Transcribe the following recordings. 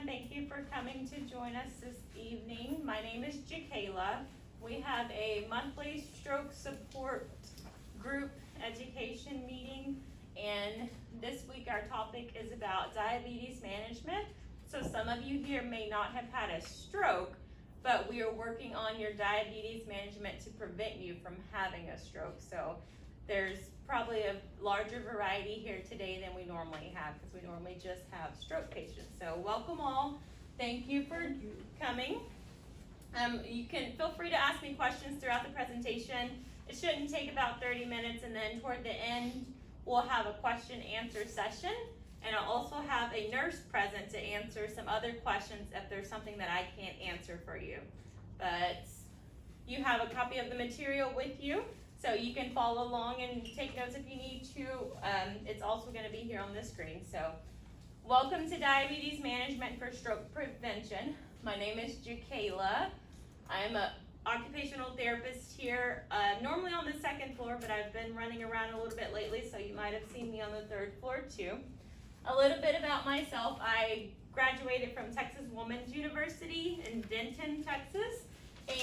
Thank you for coming to join us this evening. My name is Jakayla. We have a monthly stroke support group education meeting, and this week our topic is about diabetes management. So some of you here may not have had a stroke, but we are working on your diabetes management to prevent you from having a stroke. So there's probably a larger variety here today than we normally have, because we normally just have stroke patients. So welcome all. Thank you for coming. You can feel free to ask me questions throughout the presentation. It shouldn't take about 30 minutes, and then toward the end, we'll have a question answer session. And I'll also have a nurse present to answer some other questions if there's something that I can't answer for you. But you have a copy of the material with you, so you can follow along and take notes if you need to. It's also going to be here on the screen. So welcome to Diabetes Management for Stroke Prevention. My name is Jakayla. I'm an occupational therapist here, normally on the second floor, but I've been running around a little bit lately, so you might have seen me on the third floor too. A little bit about myself. I graduated from Texas Women's University in Denton, Texas,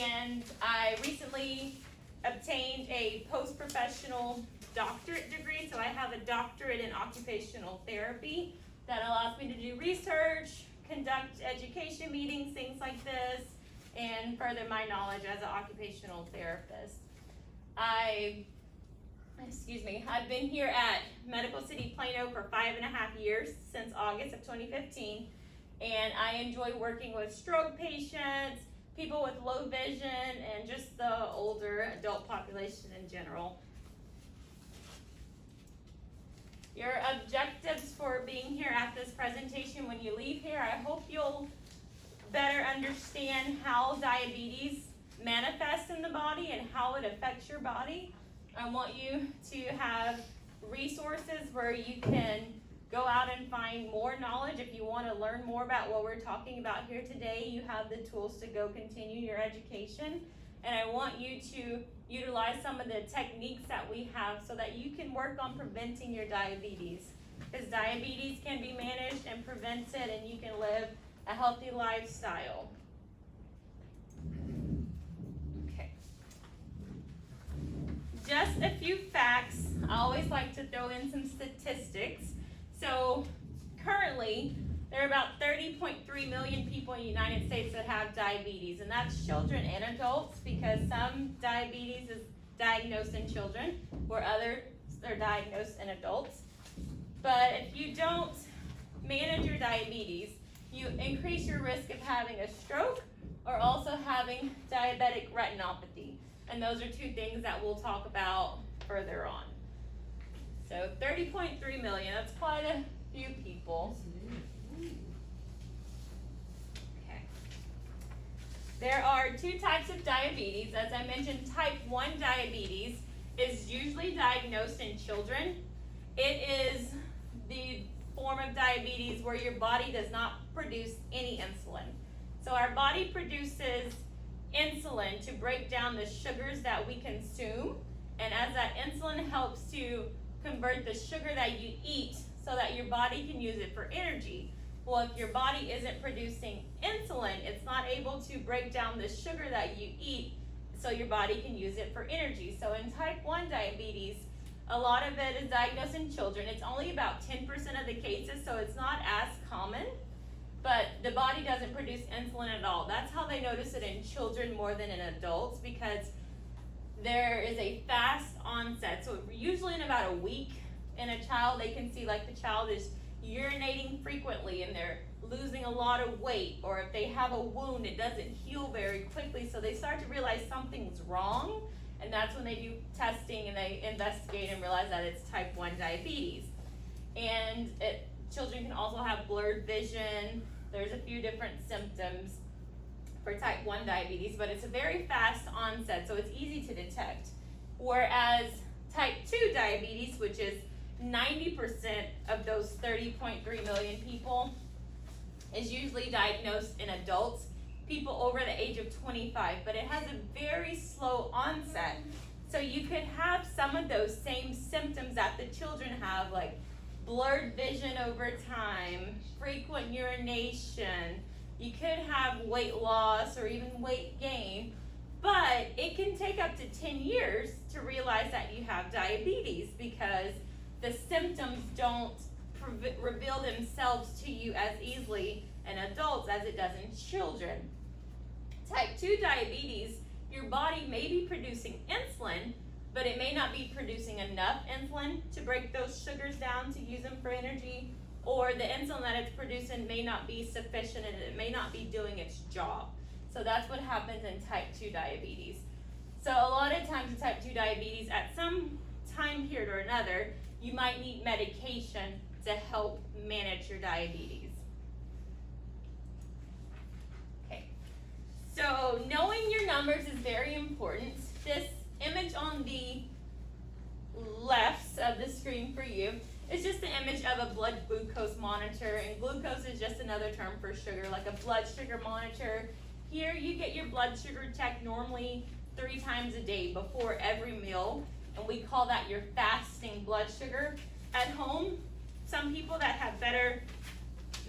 and I recently obtained a post-professional doctorate degree. So I have a doctorate in occupational therapy that allows me to do research, conduct education meetings, things like this, and further my knowledge as an occupational therapist. I've been here at Medical City Plano for 5.5 years, since August of 2015, and I enjoy working with stroke patients, people with low vision, and just the older adult population in general. Your objectives for being here at this presentation when you leave here, I hope you'll better understand how diabetes manifests in the body and how it affects your body. I want you to have resources where you can go out and find more knowledge. If you want to learn more about what we're talking about here today, you have the tools to go continue your education. And I want you to utilize some of the techniques that we have so that you can work on preventing your diabetes. Because diabetes can be managed and prevented, and you can live a healthy lifestyle. Just a few facts. I always like to throw in some statistics. So currently, there are about 30.3 million people in the United States that have diabetes, and that's children and adults, because some diabetes is diagnosed in children, where others are diagnosed in adults. But if you don't manage your diabetes, you increase your risk of having a stroke or also having diabetic retinopathy. And those are two things that we'll talk about further on. So 30.3 million, that's quite a few people. Okay. There are two types of diabetes. As I mentioned, type 1 diabetes is usually diagnosed in children. It is the form of diabetes where your body does not produce any insulin. So our body produces insulin to break down the sugars that we consume, and as that insulin helps to convert the sugar that you eat so that your body can use it for energy. Well, if your body isn't producing insulin, it's not able to break down the sugar that you eat so your body can use it for energy. So in type 1 diabetes, a lot of it is diagnosed in children. It's only about 10% of the cases, so it's not as common. But the body doesn't produce insulin at all. That's how they notice it in children more than in adults, because there is a fast onset. So usually in about a week in a child, they can see like the child is urinating frequently and they're losing a lot of weight, or if they have a wound, it doesn't heal very quickly. So they start to realize something's wrong, and that's when they do testing and they investigate and realize that it's type 1 diabetes. And children can also have blurred vision. There's a few different symptoms for type 1 diabetes, but it's a very fast onset, so it's easy to detect. Whereas type 2 diabetes, which is 90% of those 30.3 million people, is usually diagnosed in adults, people over the age of 25, but it has a very slow onset. So you could have some of those same symptoms that the children have, like blurred vision over time, frequent urination. You could have weight loss or even weight gain, but it can take up to 10 years to realize that you have diabetes because the symptoms don't reveal themselves to you as easily in adults as it does in children. Type 2 diabetes, your body may be producing insulin, but it may not be producing enough insulin to break those sugars down to use them for energy, or the insulin that it's producing may not be sufficient and it may not be doing its job. So that's what happens in type 2 diabetes. So a lot of times in type 2 diabetes, at some time period or another, you might need medication to help manage your diabetes. Okay, so knowing your numbers is very important. This image on the left of the screen for you is just an image of a blood glucose monitor, and glucose is just another term for sugar, like a blood sugar monitor. Here you get your blood sugar checked normally 3 times a day before every meal, and we call that your fasting blood sugar. At home, some people that have better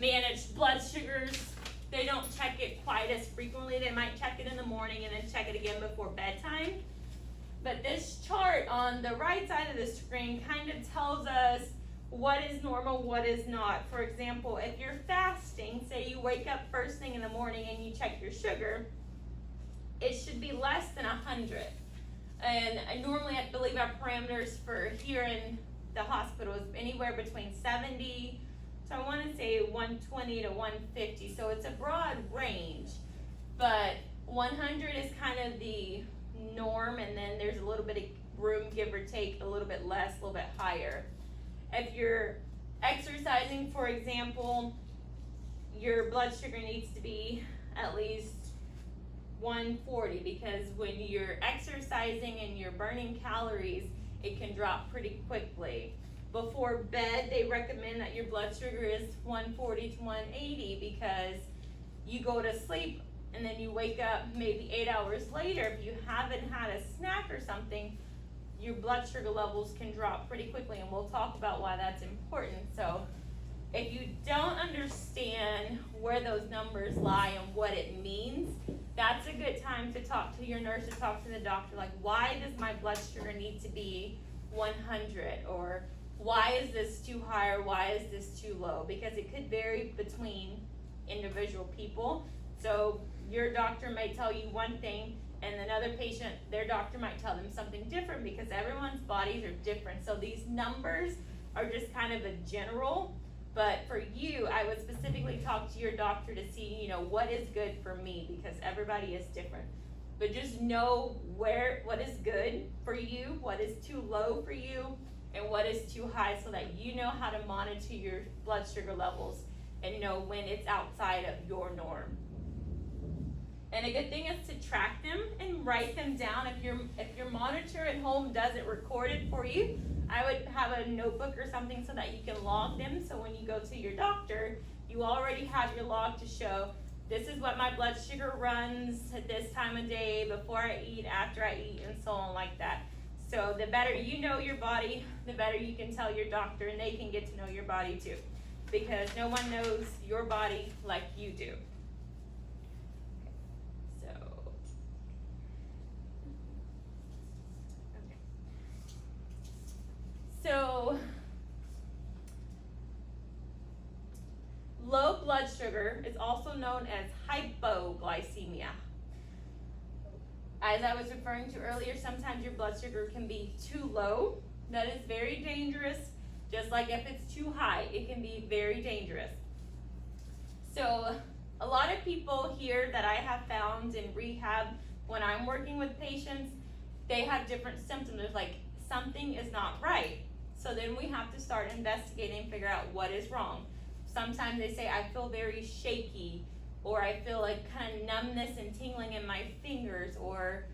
managed blood sugars, they don't check it quite as frequently. They might check it in the morning and then check it again before bedtime. But this chart on the right side of the screen kind of tells us what is normal, what is not. For example, if you're fasting, say you wake up first thing in the morning and you check your sugar, it should be less than 100. And normally I believe our parameters for here in the hospital is anywhere between 70, so I want to say 120 to 150. So it's a broad range, but 100 is kind of the norm, and then there's a little bit of room, give or take, a little bit less, a little bit higher. If you're exercising, for example, your blood sugar needs to be at least 140, because when you're exercising and you're burning calories, it can drop pretty quickly. Before bed, they recommend that your blood sugar is 140 to 180 because you go to sleep and then you wake up maybe 8 hours later. If you haven't had a snack or something, your blood sugar levels can drop pretty quickly, and we'll talk about why that's important. So if you don't understand where those numbers lie and what it means, that's a good time to talk to your nurse, to talk to the doctor, like, why does my blood sugar need to be 100? Or why is this too high, or why is this too low? Because it could vary between individual people. So your doctor may tell you one thing, and another patient, their doctor might tell them something different, because everyone's bodies are different. So these numbers are just kind of a general, but for you, I would specifically talk to your doctor to see, what is good for me, because everybody is different. But just know what is good for you, what is too low for you, and what is too high, so that you know how to monitor your blood sugar levels and know when it's outside of your norm. And a good thing is to track them and write them down. If your monitor at home doesn't record it for you, I would have a notebook or something so that you can log them. So when you go to your doctor, you already have your log to show, this is what my blood sugar runs at this time of day, before I eat, after I eat, and so on like that. So the better you know your body, the better you can tell your doctor, and they can get to know your body too, because no one knows your body like you do. So, low blood sugar is also known as hypoglycemia. As I was referring to earlier, sometimes your blood sugar can be too low. That is very dangerous. Just like if it's too high, it can be very dangerous. So, a lot of people here that I have found in rehab, when I'm working with patients, they have different symptoms. There's like, something is not right. So then we have to start investigating and figure out what is wrong. Sometimes they say, I feel very shaky, or I feel like kind of numbness and tingling in my fingers, or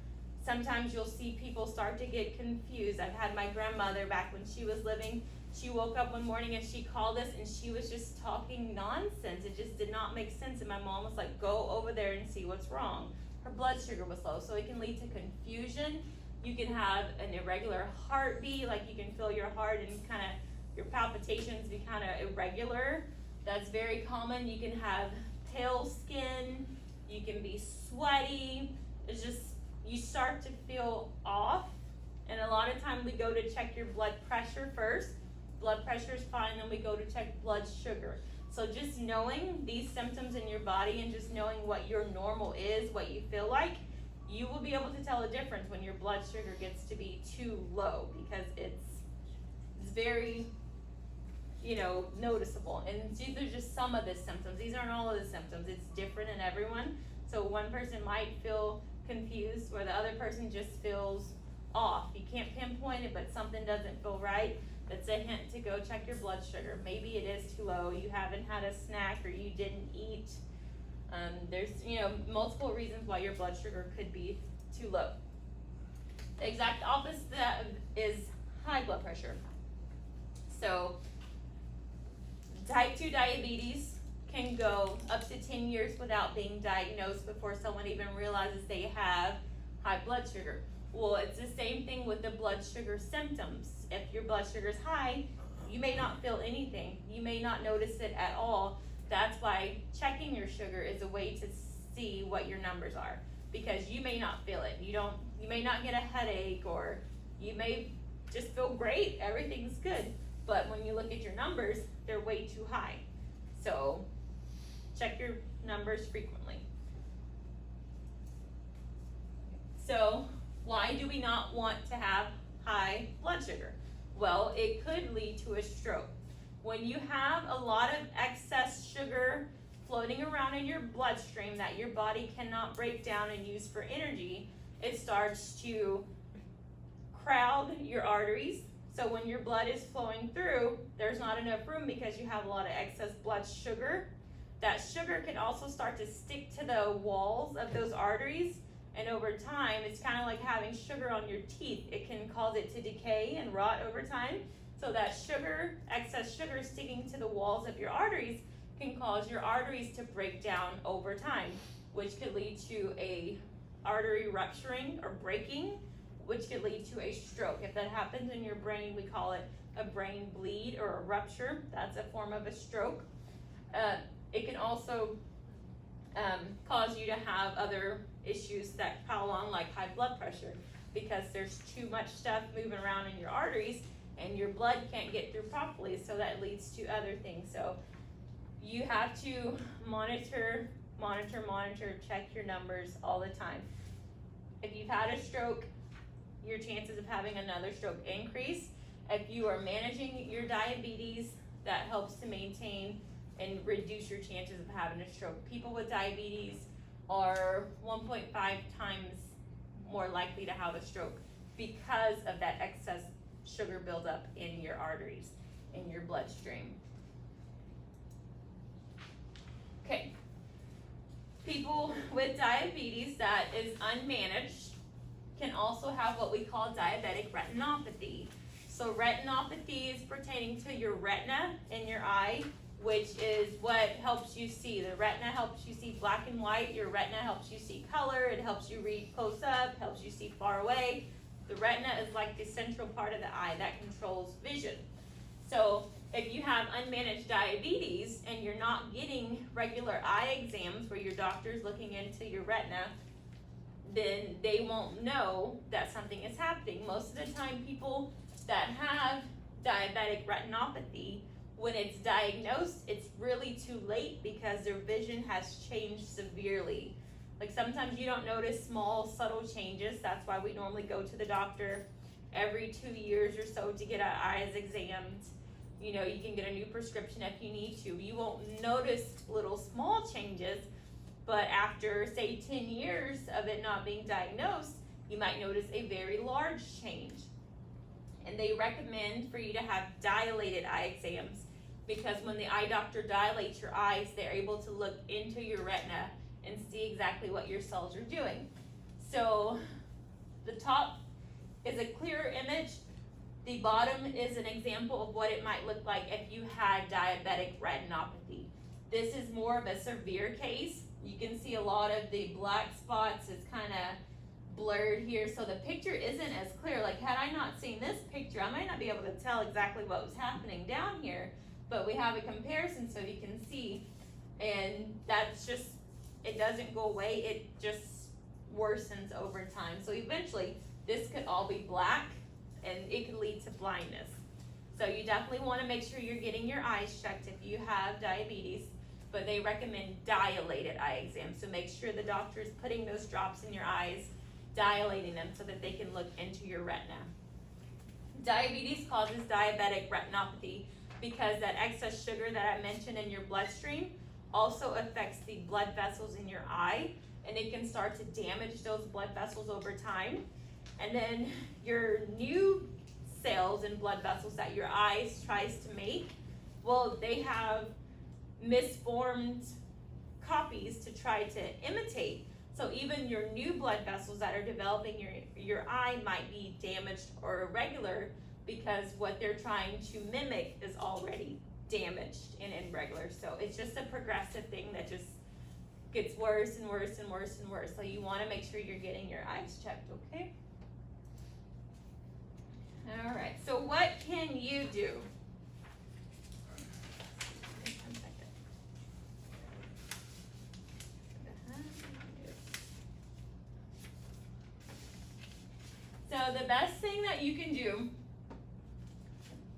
sometimes you'll see people start to get confused. I've had my grandmother back when she was living, she woke up one morning and she called us and she was just talking nonsense. It just did not make sense, and my mom was like, go over there and see what's wrong. Her blood sugar was low, so it can lead to confusion. You can have an irregular heartbeat, like you can feel your heart and kind of your palpitations be kind of irregular. That's very common. You can have pale skin, you can be sweaty. It's just, you start to feel off. And a lot of time we go to check your blood pressure first. Blood pressure is fine, then we go to check blood sugar. So just knowing these symptoms in your body and just knowing what your normal is, what you feel like, you will be able to tell a difference when your blood sugar gets to be too low, because it's very, noticeable. And these are just some of the symptoms. These aren't all of the symptoms. It's different in everyone. So one person might feel confused where the other person just feels off. You can't pinpoint it, but something doesn't feel right. That's a hint to go check your blood sugar. Maybe it is too low, you haven't had a snack, or you didn't eat. There's, multiple reasons why your blood sugar could be too low. The exact opposite of that is high blood pressure. So, type 2 diabetes can go up to 10 years without being diagnosed before someone even realizes they have high blood sugar. Well, it's the same thing with the blood sugar symptoms. If your blood sugar is high, you may not feel anything. You may not notice it at all. That's why checking your sugar is a way to see what your numbers are, because you may not feel it. You may not get a headache, or you may just feel great. Everything's good. But when you look at your numbers, they're way too high. So check your numbers frequently. So why do we not want to have high blood sugar? Well, it could lead to a stroke. When you have a lot of excess sugar floating around in your bloodstream that your body cannot break down and use for energy, it starts to crowd your arteries. So when your blood is flowing through, there's not enough room because you have a lot of excess blood sugar. That sugar can also start to stick to the walls of those arteries. And over time, it's kind of like having sugar on your teeth. It can cause it to decay and rot over time. So that sugar, excess sugar sticking to the walls of your arteries, can cause your arteries to break down over time, which could lead to a artery rupturing or breaking, which could lead to a stroke. If that happens in your brain, we call it a brain bleed or a rupture. That's a form of a stroke. It can also cause you to have other issues that pile on, like high blood pressure, because there's too much stuff moving around in your arteries and your blood can't get through properly, so that leads to other things. So you have to monitor, check your numbers all the time. If you've had a stroke, your chances of having another stroke increase. If you are managing your diabetes, that helps to maintain and reduce your chances of having a stroke. People with diabetes are 1.5 times more likely to have a stroke because of that excess sugar buildup in your arteries, in your bloodstream. Okay. People with diabetes that is unmanaged can also have what we call diabetic retinopathy. So retinopathy is pertaining to your retina in your eye, which is what helps you see. The retina helps you see black and white. Your retina helps you see color. It helps you read close up, helps you see far away. The retina is like the central part of the eye that controls vision. So if you have unmanaged diabetes and you're not getting regular eye exams where your doctor's looking into your retina, then they won't know that something is happening. Most of the time, people that have diabetic retinopathy, when it's diagnosed, it's really too late because their vision has changed severely. Like sometimes you don't notice small, subtle changes. That's why we normally go to the doctor every 2 years or so to get our eyes examined. You can get a new prescription if you need to. You won't notice little small changes, but after, say, 10 years of it not being diagnosed, you might notice a very large change. And they recommend for you to have dilated eye exams, because when the eye doctor dilates your eyes, they're able to look into your retina and see exactly what your cells are doing. So the top is a clearer image. The bottom is an example of what it might look like if you had diabetic retinopathy. This is more of a severe case. You can see a lot of the black spots is kind of blurred here, so the picture isn't as clear. Like, had I not seen this picture, I might not be able to tell exactly what was happening down here, but we have a comparison so you can see, and that's just, it doesn't go away, it just worsens over time. So eventually, this could all be black, and it could lead to blindness. So you definitely want to make sure you're getting your eyes checked if you have diabetes, but they recommend dilated eye exams. So make sure the doctor is putting those drops in your eyes, dilating them so that they can look into your retina. Diabetes causes diabetic retinopathy because that excess sugar that I mentioned in your bloodstream also affects the blood vessels in your eye, and it can start to damage those blood vessels over time. And then your new cells and blood vessels that your eyes tries to make, well, they have misformed copies to try to imitate. So even your new blood vessels that are developing your eye might be damaged or irregular because what they're trying to mimic is already damaged and irregular. So it's just a progressive thing that just gets worse and worse and worse and worse. So you want to make sure you're getting your eyes checked, okay? All right, so what can you do? So the best thing that you can do,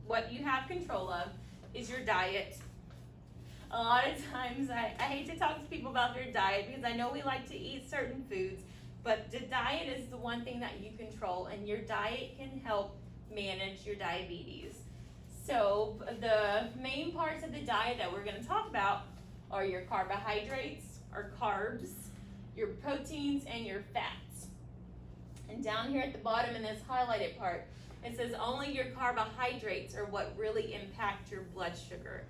what you have control of, is your diet. A lot of times, I hate to talk to people about their diet because I know we like to eat certain foods, but the diet is the one thing that you control, and your diet can help manage your diabetes. So the main parts of the diet that we're going to talk about are your carbohydrates or carbs, your proteins, and your fats. And down here at the bottom in this highlighted part, it says only your carbohydrates are what really impact your blood sugar.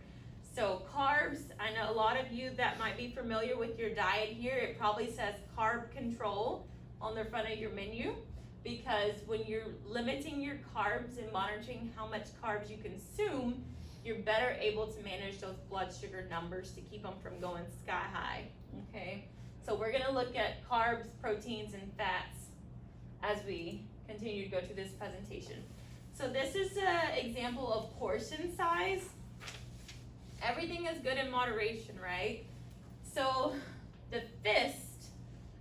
So carbs, I know a lot of you that might be familiar with your diet here, it probably says carb control on the front of your menu, because when you're limiting your carbs and monitoring how much carbs you consume, you're better able to manage those blood sugar numbers to keep them from going sky high, okay? So we're gonna look at carbs, proteins, and fats as we continue to go through this presentation. So this is an example of portion size. Everything is good in moderation, right? So the fist,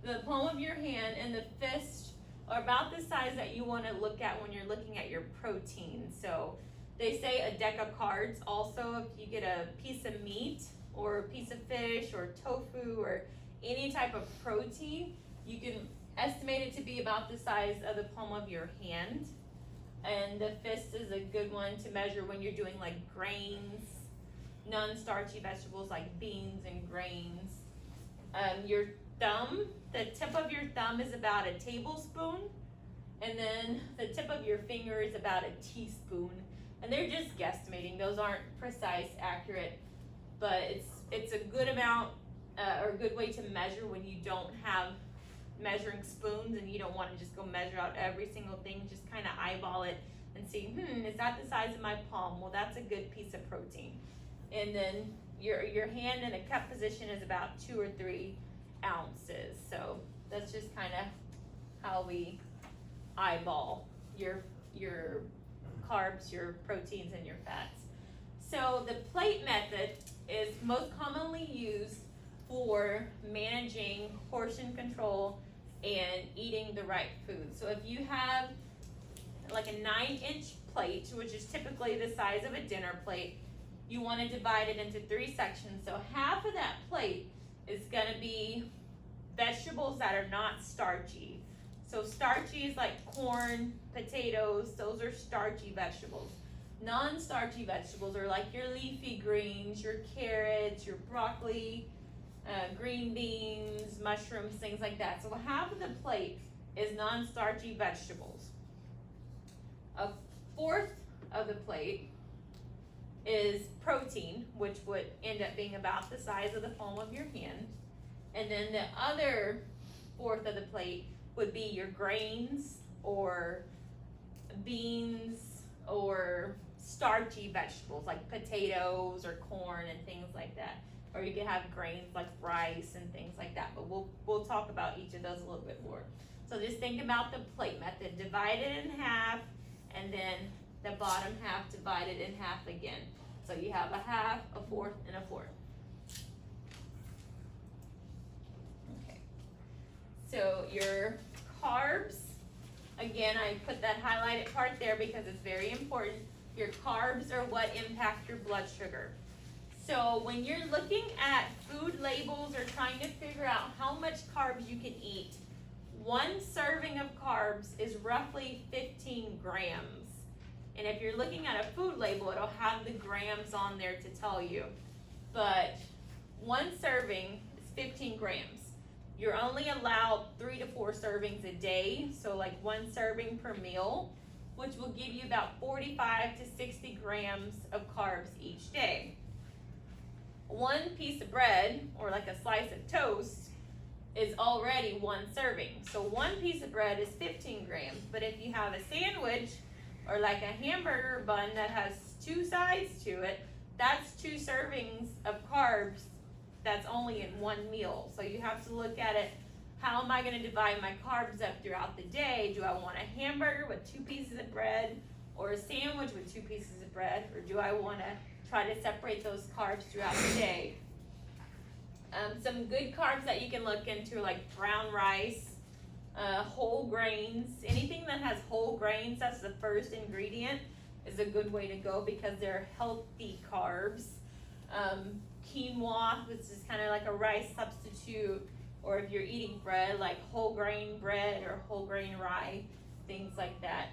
the palm of your hand and the fist are about the size that you want to look at when you're looking at your protein. So they say a deck of cards. Also, if you get a piece of meat or a piece of fish or tofu or any type of protein, you can estimate it to be about the size of the palm of your hand. And the fist is a good one to measure when you're doing like grains, non-starchy vegetables like beans and grains. Your thumb, the tip of your thumb is about a tablespoon, and then the tip of your finger is about a teaspoon. And they're just guesstimating; those aren't precise, accurate, but it's a good amount or a good way to measure when you don't have measuring spoons and you don't want to just go measure out every single thing. Just kind of eyeball it and see, is that the size of my palm? Well, that's a good piece of protein. And then your hand in a cup position is about 2 or 3 ounces. So that's just kind of how we eyeball your carbs, your proteins, and your fats. So the plate method is most commonly used for managing portion control and eating the right food. So if you have like a 9-inch plate, which is typically the size of a dinner plate, you want to divide it into 3 sections. So half of that plate is going to be vegetables that are not starchy. So starchy is like corn, potatoes, those are starchy vegetables. Non-starchy vegetables are like your leafy greens, your carrots, your broccoli, green beans, mushrooms, things like that. So half of the plate is non-starchy vegetables. A fourth of the plate is protein, which would end up being about the size of the palm of your hand. And then the other fourth of the plate would be your grains or beans or starchy vegetables like potatoes or corn and things like that. Or you can have grains like rice and things like that, but we'll talk about each of those a little bit more. So just think about the plate method, divide it in half, and then the bottom half divided in half again. So you have a half, a fourth, and a fourth. Okay. So your carbs, again, I put that highlighted part there because it's very important. Your carbs are what impact your blood sugar. So when you're looking at food labels or trying to figure out how much carbs you can eat, one serving of carbs is roughly 15 grams. And if you're looking at a food label, it'll have the grams on there to tell you. But one serving is 15 grams. You're only allowed 3 to 4 servings a day, so like one serving per meal, which will give you about 45 to 60 grams of carbs each day. One piece of bread, or like a slice of toast, is already one serving. So one piece of bread is 15 grams, but if you have a sandwich, or like a hamburger bun that has 2 sides to it, that's 2 servings of carbs that's only in one meal. So you have to look at it, how am I gonna divide my carbs up throughout the day? Do I want a hamburger with 2 pieces of bread, or a sandwich with 2 pieces of bread, or do I wanna try to separate those carbs throughout the day? Some good carbs that you can look into, like brown rice, whole grains, anything that has whole grains, that's the first ingredient, is a good way to go because they're healthy carbs. Quinoa, which is kind of like a rice substitute, or if you're eating bread, like whole grain bread or whole grain rye, things like that.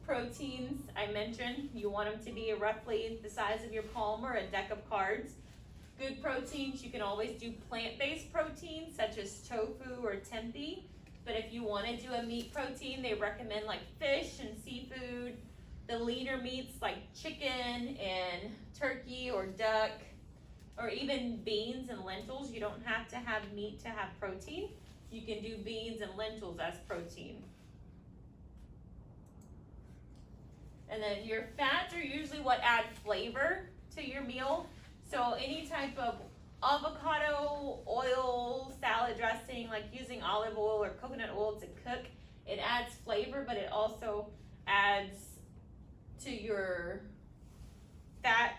Proteins, I mentioned, you want them to be roughly the size of your palm or a deck of cards. Good proteins, you can always do plant-based proteins such as tofu or tempeh, but if you want to do a meat protein, they recommend like fish and seafood. The leaner meats like chicken and turkey or duck, or even beans and lentils. You don't have to have meat to have protein. You can do beans and lentils as protein. And then your fats are usually what add flavor to your meal. So any type of avocado oil, salad dressing, like using olive oil or coconut oil to cook, it adds flavor, but it also adds to your fat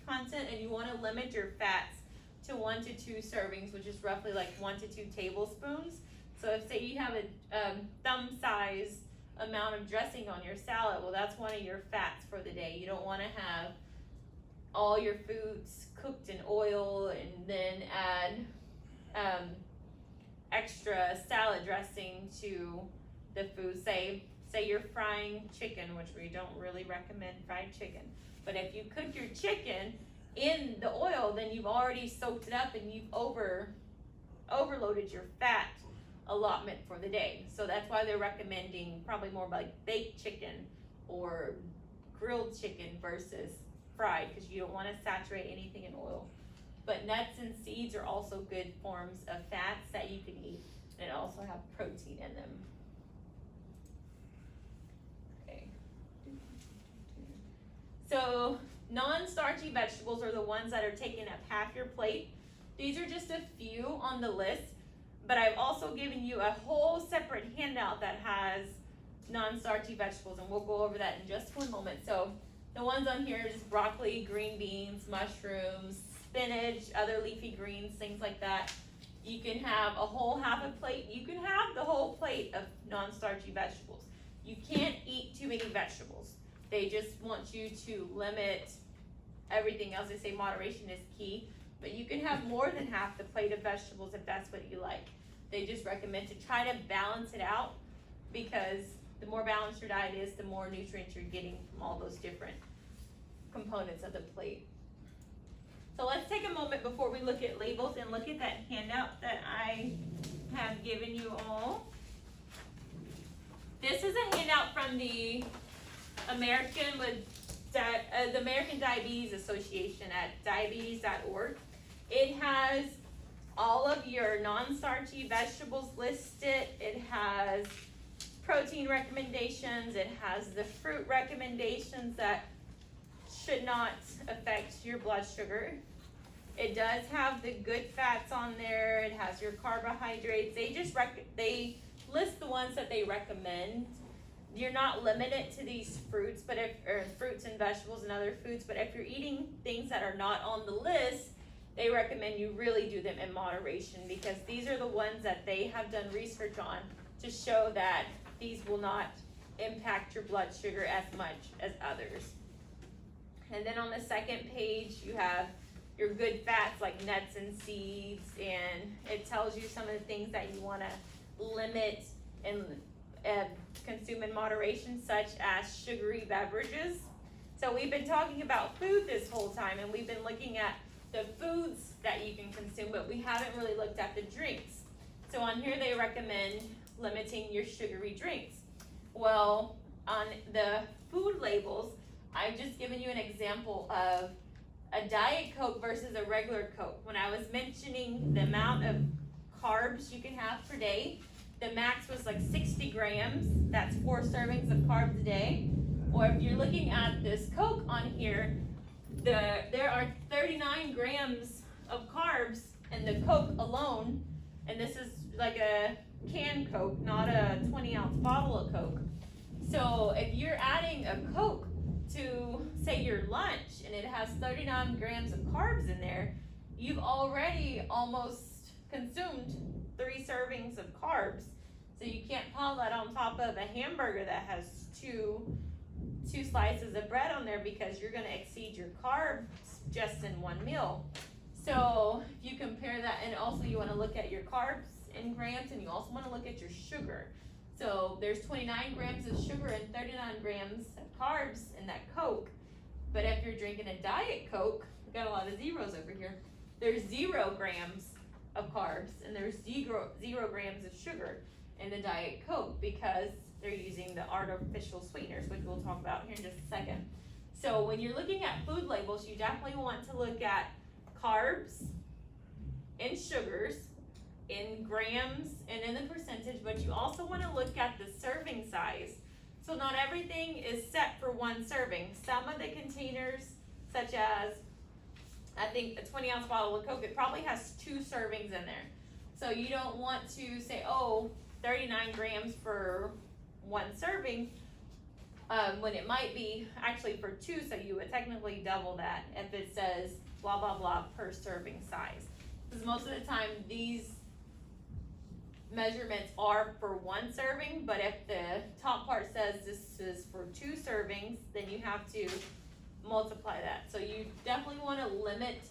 content, and you want to limit your fats to 1 to 2 servings, which is roughly like 1 to 2 tablespoons. So if say you have a thumb size amount of dressing on your salad, well, that's one of your fats for the day. You don't want to have all your foods cooked in oil and then add extra salad dressing to the food. Say you're frying chicken, which we don't really recommend fried chicken, but if you cook your chicken in the oil, then you've already soaked it up and you've overloaded your fat allotment for the day. So that's why they're recommending probably more like baked chicken or grilled chicken versus fried, because you don't want to saturate anything in oil. But nuts and seeds are also good forms of fats that you can eat, and also have protein in them. Okay. So non-starchy vegetables are the ones that are taking up half your plate. These are just a few on the list, but I've also given you a whole separate handout that has non-starchy vegetables, and we'll go over that in just one moment. So the ones on here is broccoli, green beans, mushrooms, spinach, other leafy greens, things like that. You can have a whole half a plate. You can have the whole plate of non-starchy vegetables. You can't eat too many vegetables. They just want you to limit everything else. They say moderation is key, but you can have more than half the plate of vegetables if that's what you like. They just recommend to try to balance it out, because the more balanced your diet is, the more nutrients you're getting from all those different components of the plate. So let's take a moment before we look at labels and look at that handout that I have given you all. This is a handout from the American Diabetes Association at diabetes.org. It has all of your non-starchy vegetables listed. It has protein recommendations. It has the fruit recommendations that should not affect your blood sugar. It does have the good fats on there. It has your carbohydrates. They list the ones that they recommend. You're not limited to these fruits, or fruits and vegetables and other foods, but if you're eating things that are not on the list, they recommend you really do them in moderation, because these are the ones that they have done research on to show that these will not impact your blood sugar as much as others. And then on the second page, you have your good fats like nuts and seeds, and it tells you some of the things that you want to limit and consume in moderation, such as sugary beverages. So we've been talking about food this whole time, and we've been looking at the foods that you can consume, but we haven't really looked at the drinks. So on here they recommend limiting your sugary drinks. Well, on the food labels, I've just given you an example of a Diet Coke versus a regular Coke. When I was mentioning the amount of carbs you can have per day, the max was like 60 grams. That's 4 servings of carbs a day. Or if you're looking at this Coke on here, there are 39 grams of carbs in the Coke alone. And this is like a canned Coke, not a 20-ounce bottle of Coke. So if you're adding a Coke to, say, your lunch, and it has 39 grams of carbs in there, you've already almost consumed 3 servings of carbs. So you can't pile that on top of a hamburger that has two slices of bread on there, because you're going to exceed your carbs just in one meal. So if you compare that, and also you want to look at your carbs in grams, and you also want to look at your sugar. So there's 29 grams of sugar and 39 grams of carbs in that Coke. But if you're drinking a Diet Coke, we've got a lot of zeros over here, there's 0 grams of carbs, and there's 0 grams of sugar in the Diet Coke, because they're using the artificial sweeteners, which we'll talk about here in just a second. So when you're looking at food labels, you definitely want to look at carbs and sugars in grams and in the percentage, but you also want to look at the serving size. So not everything is set for 1 serving. Some of the containers, such as, I think a 20-ounce bottle of Coke, it probably has 2 servings in there. So you don't want to say, 39 grams for 1 serving, when it might be actually for 2, so you would technically double that if it says blah blah blah per serving size. Because most of the time these measurements are for 1 serving, but if the top part says this is for 2 servings, then you have to multiply that. So you definitely want to limit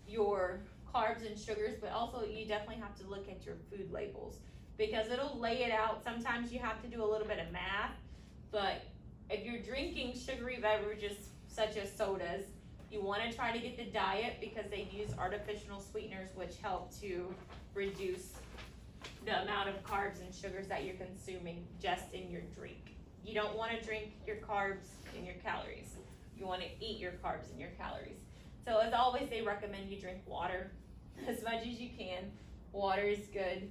your carbs and sugars, but also you definitely have to look at your food labels, because it'll lay it out. Sometimes you have to do a little bit of math, but if you're drinking sugary beverages such as sodas, you want to try to get the diet, because they use artificial sweeteners, which help to reduce the amount of carbs and sugars that you're consuming just in your drink. You don't want to drink your carbs and your calories. You want to eat your carbs and your calories. So as always, they recommend you drink water as much as you can. Water is good.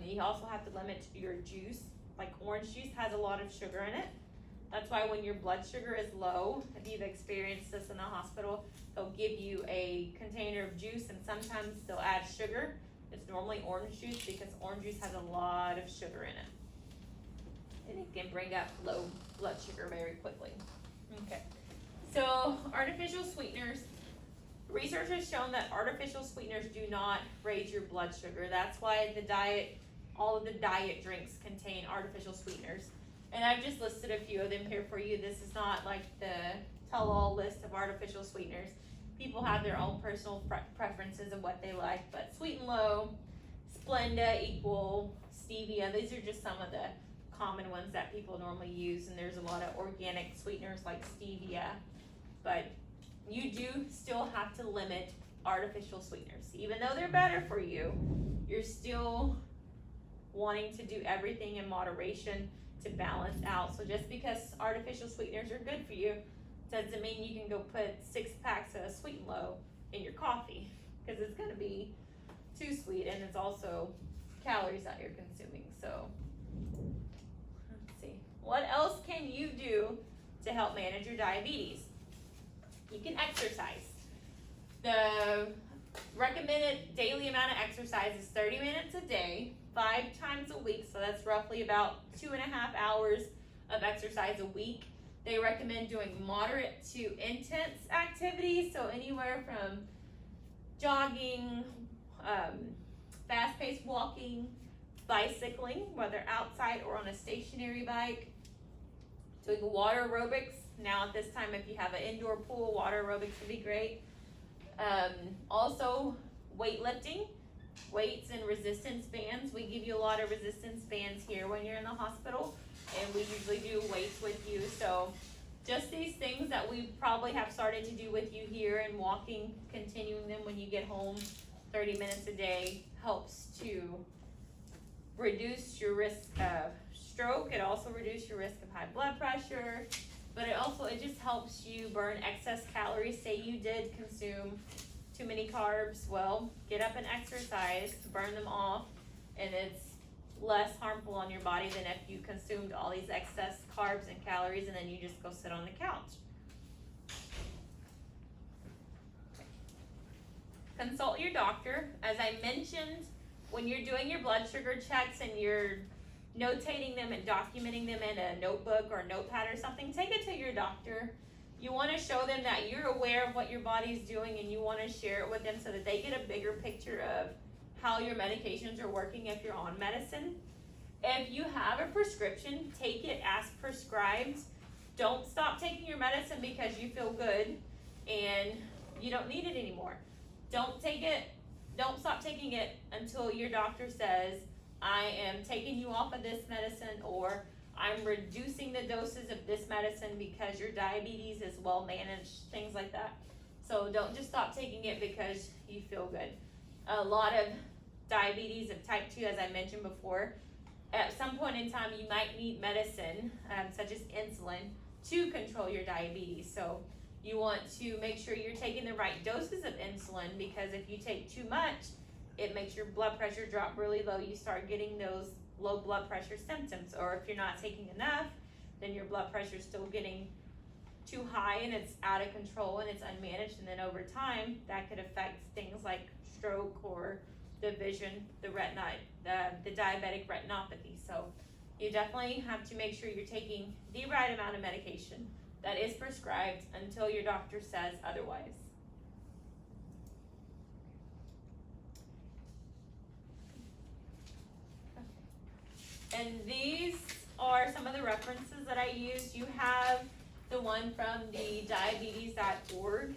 You also have to limit your juice. Like orange juice has a lot of sugar in it. That's why when your blood sugar is low, if you've experienced this in the hospital, they'll give you a container of juice, and sometimes they'll add sugar. It's normally orange juice, because orange juice has a lot of sugar in it. And it can bring up low blood sugar very quickly. Okay. So artificial sweeteners. Research has shown that artificial sweeteners do not raise your blood sugar. That's why all of the diet drinks contain artificial sweeteners. And I've just listed a few of them here for you. This is not like the tell-all list of artificial sweeteners. People have their own personal preferences of what they like, but Sweet and Low, Splenda, Equal, Stevia, these are just some of the common ones that people normally use, and there's a lot of organic sweeteners like Stevia, but you do still have to limit artificial sweeteners. Even though they're better for you, you're still wanting to do everything in moderation to balance out. So just because artificial sweeteners are good for you doesn't mean you can go put 6 packs of Sweet and Low in your coffee, because it's going to be too sweet, and it's also calories that you're consuming. So let's see, what else can you do to help manage your diabetes? You can exercise. The recommended daily amount of exercise is 30 minutes a day, 5 times a week, so that's roughly about 2.5 hours of exercise a week. They recommend doing moderate to intense activities, so anywhere from jogging, fast-paced walking, bicycling, whether outside or on a stationary bike, doing water aerobics. Now at this time, if you have an indoor pool, water aerobics would be great. Also weightlifting, weights and resistance bands. We give you a lot of resistance bands here when you're in the hospital, and we usually do weights with you. So just these things that we probably have started to do with you here, and walking, continuing them when you get home, 30 minutes a day helps to reduce your risk of stroke. It also reduces your risk of high blood pressure, but it just helps you burn excess calories. Say you did consume too many carbs, well, get up and exercise to burn them off, and it's less harmful on your body than if you consumed all these excess carbs and calories and then you just go sit on the couch. Consult your doctor. As I mentioned, when you're doing your blood sugar checks and you're notating them and documenting them in a notebook or notepad or something, take it to your doctor. You want to show them that you're aware of what your body's doing, and you want to share it with them so that they get a bigger picture of how your medications are working if you're on medicine. If you have a prescription, take it as prescribed. Don't stop taking your medicine because you feel good and you don't need it anymore. Don't stop taking it until your doctor says, I am taking you off of this medicine, or I'm reducing the doses of this medicine because your diabetes is well managed, things like that. So don't just stop taking it because you feel good. A lot of diabetes of type 2, as I mentioned before, at some point in time you might need medicine, such as insulin, to control your diabetes. So you want to make sure you're taking the right doses of insulin, because if you take too much, it makes your blood pressure drop really low. You start getting those low blood pressure symptoms. Or if you're not taking enough, then your blood pressure is still getting too high and it's out of control and it's unmanaged, and then over time that could affect things like stroke or the vision, the diabetic retinopathy. So you definitely have to make sure you're taking the right amount of medication that is prescribed until your doctor says otherwise. And these are some of the references that I used. You have the one from the diabetes.org.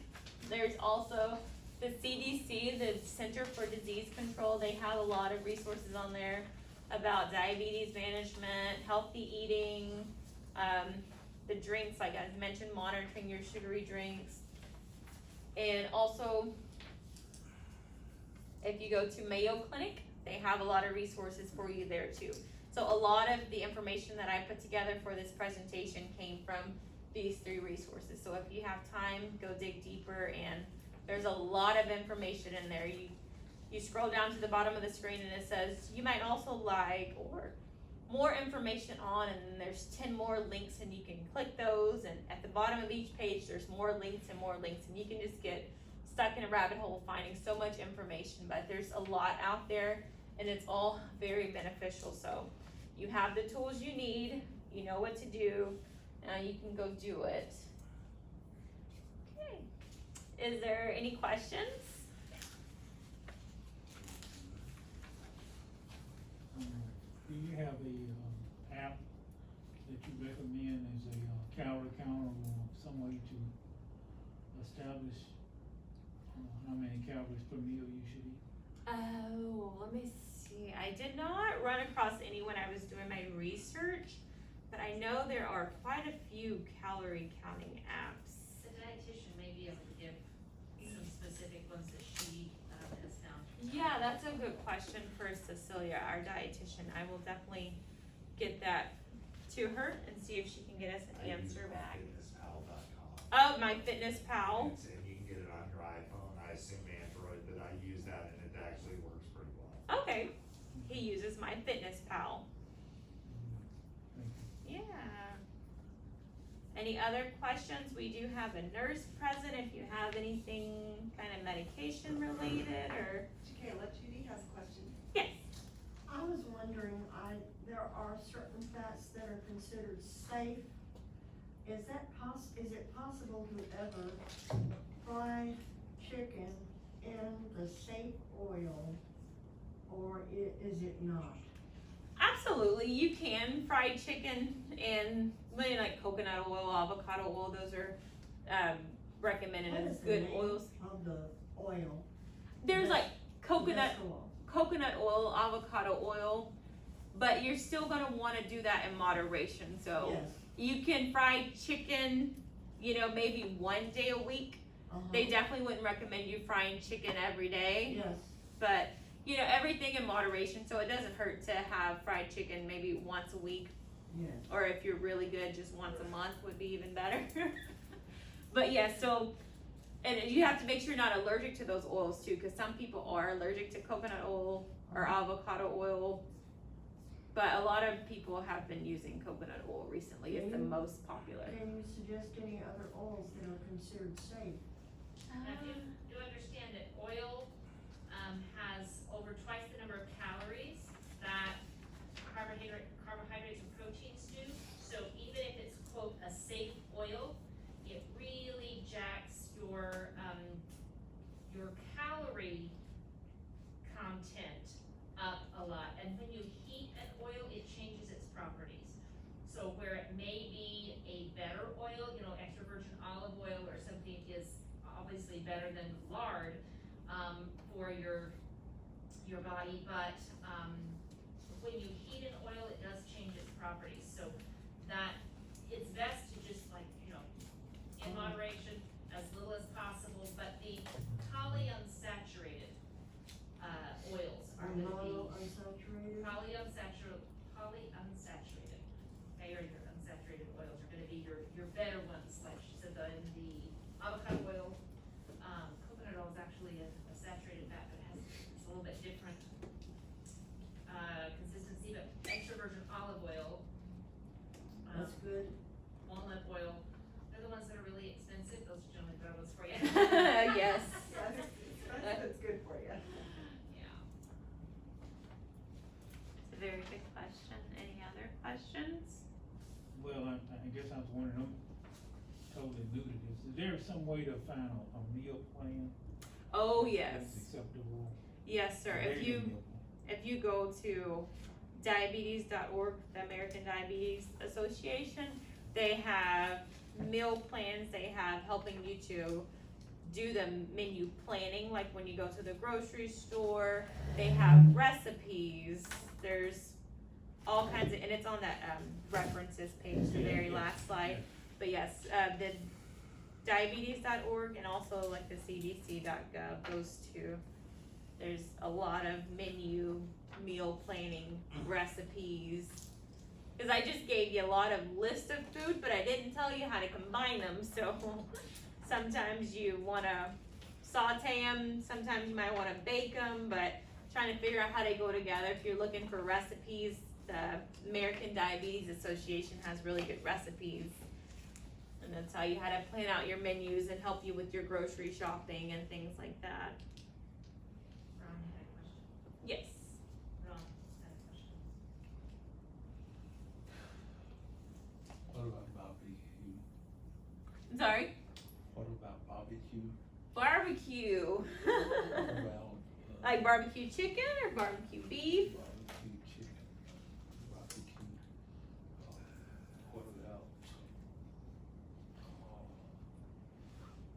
There's also the CDC, the Center for Disease Control. They have a lot of resources on there about diabetes management, healthy eating, the drinks, like I mentioned, monitoring your sugary drinks. And also, if you go to Mayo Clinic, they have a lot of resources for you there too. So a lot of the information that I put together for this presentation came from these 3 resources. So if you have time, go dig deeper, and there's a lot of information in there. You scroll down to the bottom of the screen and it says you might also like, or more information on, and then there's 10 more links, and you can click those, and at the bottom of each page there's more links and more links, and you can just get stuck in a rabbit hole finding so much information. But there's a lot out there and it's all very beneficial. So you have the tools you need, you know what to do, now you can go do it. Okay, is there any questions? Do you have a app that you recommend as a calorie counter, or some way to establish how many calories per meal you should eat? Oh, let me see. I did not run across any when I was doing my research, but I know there are quite a few calorie counting apps. The dietitian may be able to give some specific ones that she has found. Yeah, that's a good question for Cecilia, our dietitian. I will definitely get that to her and see if she can get us an answer back. FitnessPal.com. Oh, my Fitness Pal. And you can get it on your iPhone. I assume Android, but I use that and it actually works pretty well. Okay, he uses my Fitness Pal. Thank you. Yeah. Any other questions? We do have a nurse present if you have anything kind of medication related or, Kayla, Judy has a question. yes. I was wondering, there are certain fats that are considered safe. Is it possible to ever fry chicken in the safe oil, or is it not? Absolutely, you can fry chicken in, like coconut oil, avocado oil, those are, recommended What as is the good name oils. of the oil? There's like coconut Vegetable oil. oil, avocado oil, but you're still gonna wanna do that in moderation, so. Yes. You can fry chicken, maybe one day a week. They definitely wouldn't recommend you frying chicken every day, Yes, but, everything in moderation, so it doesn't hurt to have fried chicken maybe once a week, yes. or if you're really good, just once a month would be even better. But yeah, so, and you have to make sure you're not allergic to those oils too, cause some people are allergic to coconut oil or avocado oil. But a lot of people have been using coconut oil recently, it's the most popular. Can you suggest any other oils that are considered safe? Now, do understand that oil, has over twice the number of calories that carbohydrates and proteins do. So even if it's quote a safe oil, it really jacks your calorie content up a lot. And when you heat an oil, it changes its properties. So where it may be a better oil, extra virgin olive oil or something is obviously better than lard, for your body, but, when you heat an oil, it does change its properties, so that, it's best to just in moderation, as little as possible, but the polyunsaturated, oils are gonna be. Unsaturated? Polyunsaturated, okay, or your unsaturated oils are gonna be your better ones, like she said, the avocado oil. Coconut oil is actually a saturated fat, but it's a little bit different, consistency, but extra virgin olive oil. That's good. Walnut oil, they're the ones that are really expensive, those are generally better ones for you. Yes. That's good for you. Yeah. It's a very good question. Any other questions? Well, I guess I was wondering, I'm totally new to this, is there some way to find a meal plan? Oh, yes. That's acceptable. Yes, sir. a If daily you, meal plan. if you go to diabetes.org, the American Diabetes Association, they have meal plans, they have helping you to do the menu planning, like when you go to the grocery store, they have recipes, there's all kinds of, and it's on that, references page, the very last slide. But yes, the diabetes.org and also like the cdc.gov, those two. There's a lot of menu, meal planning, recipes. Cause I just gave you a lot of list of food, but I didn't tell you how to combine them, so sometimes you wanna saute them, sometimes you might wanna bake them, but trying to figure out how they go together. If you're looking for recipes, the American Diabetes Association has really good recipes. And they'll tell you how to plan out your menus and help you with your grocery shopping and things like that. Ron had a question. Yes. Ron had a question. What about barbecue? Sorry? What about barbecue? Barbecue. Well, Like barbecue chicken or barbecue beef? barbecue chicken, barbecue, what about,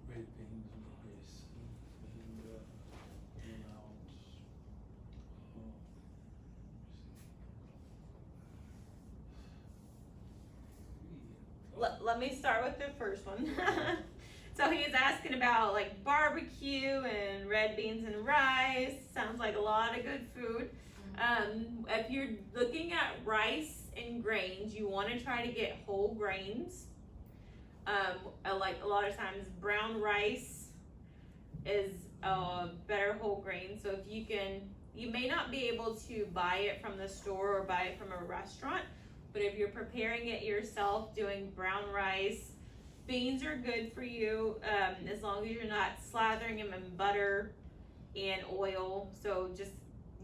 red beans and rice and, Let me start with the first one. So he was asking about like barbecue and red beans and rice. Sounds like a lot of good food. If you're looking at rice and grains, you want to try to get whole grains. Like a lot of times brown rice is a better whole grain. So if you may not be able to buy it from the store or buy it from a restaurant, but if you're preparing it yourself, doing brown rice, beans are good for you, as long as you're not slathering them in butter and oil. So just,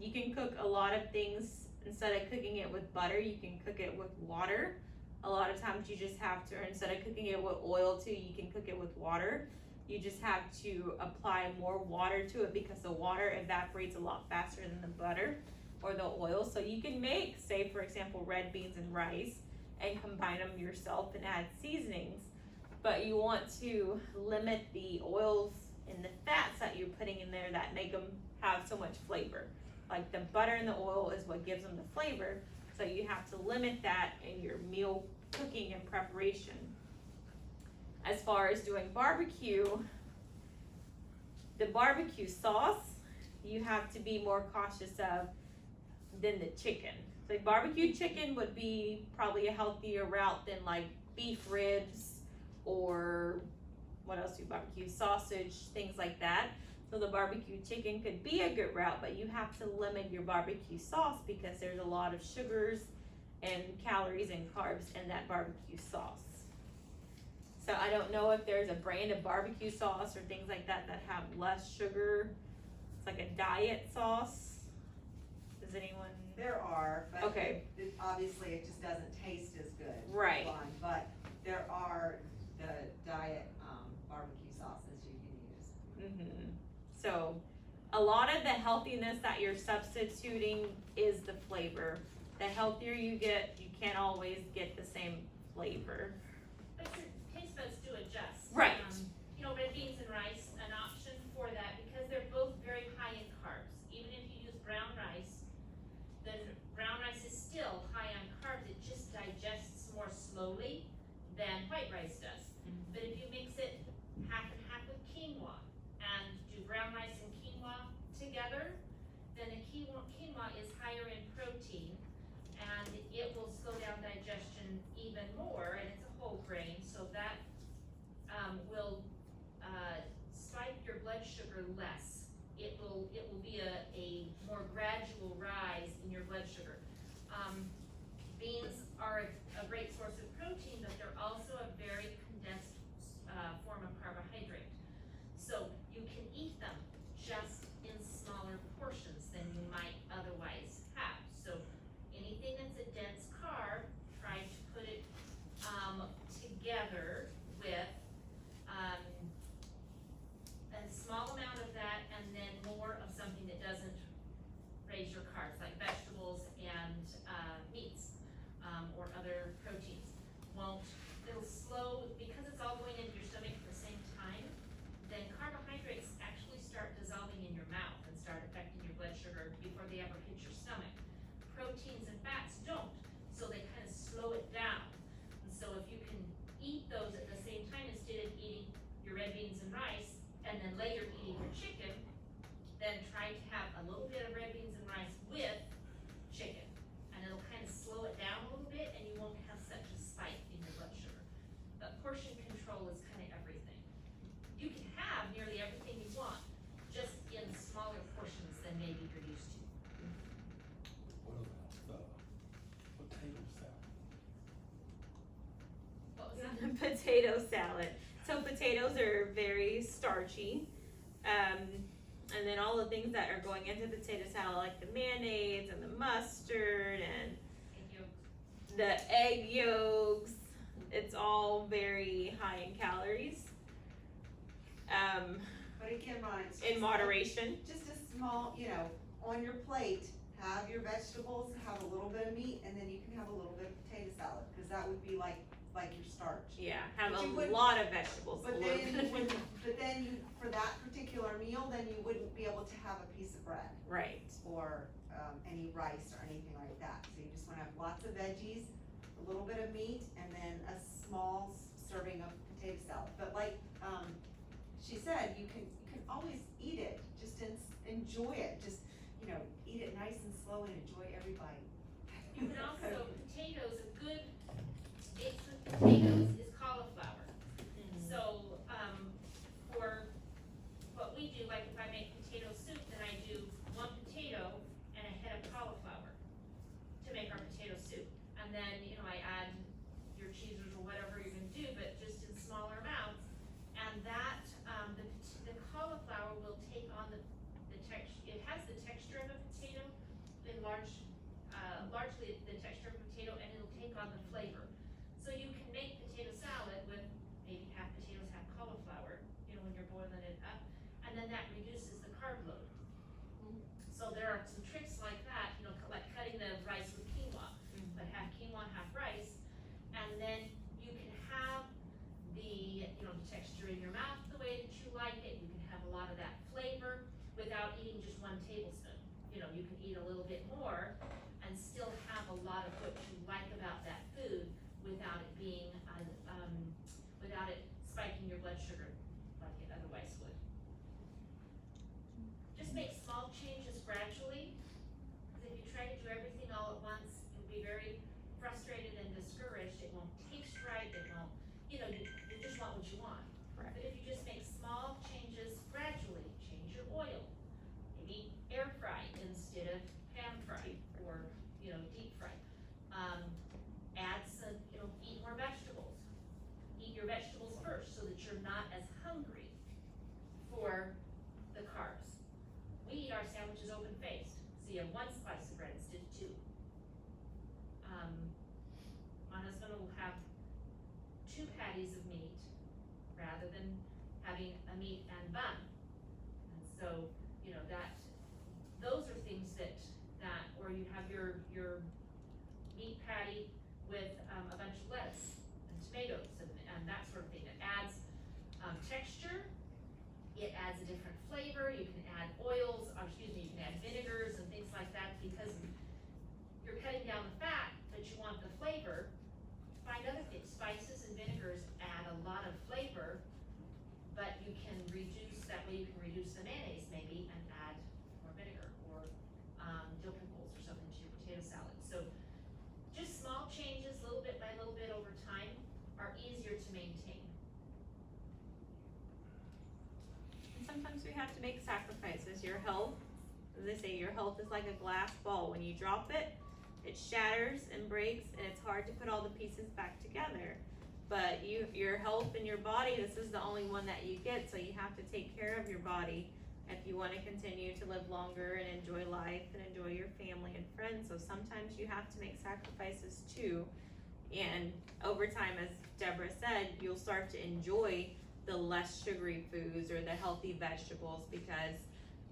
you can cook a lot of things, instead of cooking it with butter, you can cook it with water. A lot of times you just have to, or instead of cooking it with oil too, you can cook it with water. You just have to apply more water to it because the water evaporates a lot faster than the butter or the oil. So you can make, say for example, red beans and rice and combine them yourself and add seasonings. But you want to limit the oils and the fats that you're putting in there that make them have so much flavor. Like the butter and the oil is what gives them the flavor. So you have to limit that in your meal cooking and preparation. As far as doing barbecue, the barbecue sauce, you have to be more cautious of than the chicken. So barbecue chicken would be probably a healthier route than like beef ribs or what else do you barbecue, sausage, things like that. So the barbecue chicken could be a good route, but you have to limit your barbecue sauce because there's a lot of sugars and calories and carbs in that barbecue sauce. So I don't know if there's a brand of barbecue sauce or things like that that have less sugar. It's like a diet sauce. Does anyone? There are, but Okay. obviously it just doesn't taste as good. Right. Blonde, but there are the diet, barbecue sauces you can use. Mm-hmm. So a lot of the healthiness that you're substituting is the flavor. The healthier you get, you can't always get the same flavor. But your taste buds do adjust. Right. You know, red beans and rice, an option for that, because they're both very high in carbs. Even if you use brown rice, then brown rice is still high on carbs, it just digests more slowly than white rice does. But if you mix it half and half with quinoa, and do brown rice and quinoa together, then the quinoa is higher in protein, and it will slow down digestion even more, and it's a whole grain, so that will spike your blood sugar less. It will be a more gradual rise in your blood sugar. Beans are a great source of protein, but they're also a very condensed form of carbohydrate. So you can eat them just in smaller portions than you might otherwise have. So anything that's a dense carb, try to put it together with a small amount of that and then more of something that doesn't raise your carbs, like vegetables and meats or other proteins. It'll slow, because it's all going into your stomach at the same time, then carbohydrates actually start dissolving in your mouth and start affecting your blood sugar before they ever hit your stomach. Proteins and fats don't, so they kind of slow it down. And so if you can eat those at the same time instead of eating your red beans and rice, and then later eating your chicken, then try to have a little bit of red beans and rice with chicken. And it'll kind of slow it down a little bit, and you won't have such a spike in your blood sugar. But portion control is kind of everything. You can have nearly everything you want, just in smaller portions than maybe you're used to. What about, potato salad? What was that? Potato salad. So potatoes are very starchy. And then all the things that are going into potato salad, like the mayonnaise and the mustard and If you the egg yolks, it's all very high in calories. But again, Ron, it's In just moderation. just a small, on your plate, have your vegetables, have a little bit of meat, and then you can have a little bit of potato salad, cause that would be like your starch. Yeah, have But a you wouldn't- lot of vegetables. But a then little you bit. wouldn't, for that particular meal, then you wouldn't be able to have a piece of bread Right. or, any rice or anything like that. So you just wanna have lots of veggies, a little bit of meat, and then a small serving of potato salad. But like, she said, you can always eat it, just enjoy it, just, eat it nice and slow and enjoy every bite. You can also, potatoes, a good base with potatoes is cauliflower. So, for what we do, like if I make potato soup, then I do one potato and a head of cauliflower to make our potato soup. And then, I add your cheeses or whatever you're gonna do, but just in smaller largely the texture of potato, and it'll take on the flavor. So you can make potato salad with maybe half potatoes, half cauliflower, you know, when you're boiling it up, and then that reduces the carb load. So there are some tricks like that, you know, like cutting the rice with quinoa, but half quinoa, half rice, and then you can have the, you know, the texture in your mouth the way that you like it. You can have a lot of that flavor without eating just 1 tablespoon. You know, you can eat a little bit more and still have a lot of what you like about that food without it being, without it spiking your blood sugar like it otherwise would. Just make small changes gradually, because if you try to do everything all at once, you'll be very frustrated and discouraged. It won't taste right, it won't, you know, you just want what you want. Correct. But if you just make small changes gradually, change your oil, maybe air fry instead of pan fry, or, you know, deep fry. Add some, you know, eat more vegetables. Eat your vegetables first so that you're not as hungry for the carbs. We eat our sandwiches open faced, so you have 1 slice of bread instead of 2. My husband will have 2 patties of meat rather than having a meat and bun. And so, you know, those are things that, or you have your meat patty with a bunch of lettuce and tomatoes and that sort of thing. It adds texture, it adds a different flavor. You can add oils, you can add vinegars and things like that, because you're cutting down the fat, but you want the flavor. Find other things. Spices and vinegars add a lot of flavor, but you can reduce, that way you can reduce the mayonnaise maybe and add more vinegar, or dill pickles or something to your potato salad. So just small changes, little bit by little bit over time, are easier to maintain. And sometimes we have to make sacrifices. Your health, as they say, your health is like a glass ball. When you drop it, it shatters and breaks, and it's hard to put all the pieces back together. But your health and your body, this is the only one that you get, so you have to take care of your body if you want to continue to live longer and enjoy life and enjoy your family and friends. So sometimes you have to make sacrifices too. And over time, as Deborah said, you'll start to enjoy the less sugary foods or the healthy vegetables, because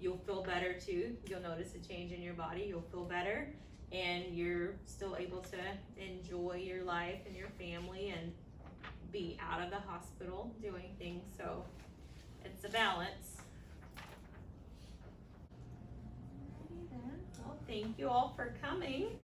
you'll feel better too. You'll notice a change in your body, you'll feel better, and you're still able to enjoy your life and your family and be out of the hospital doing things. So it's a balance. Alrighty then. Well, thank you all for coming.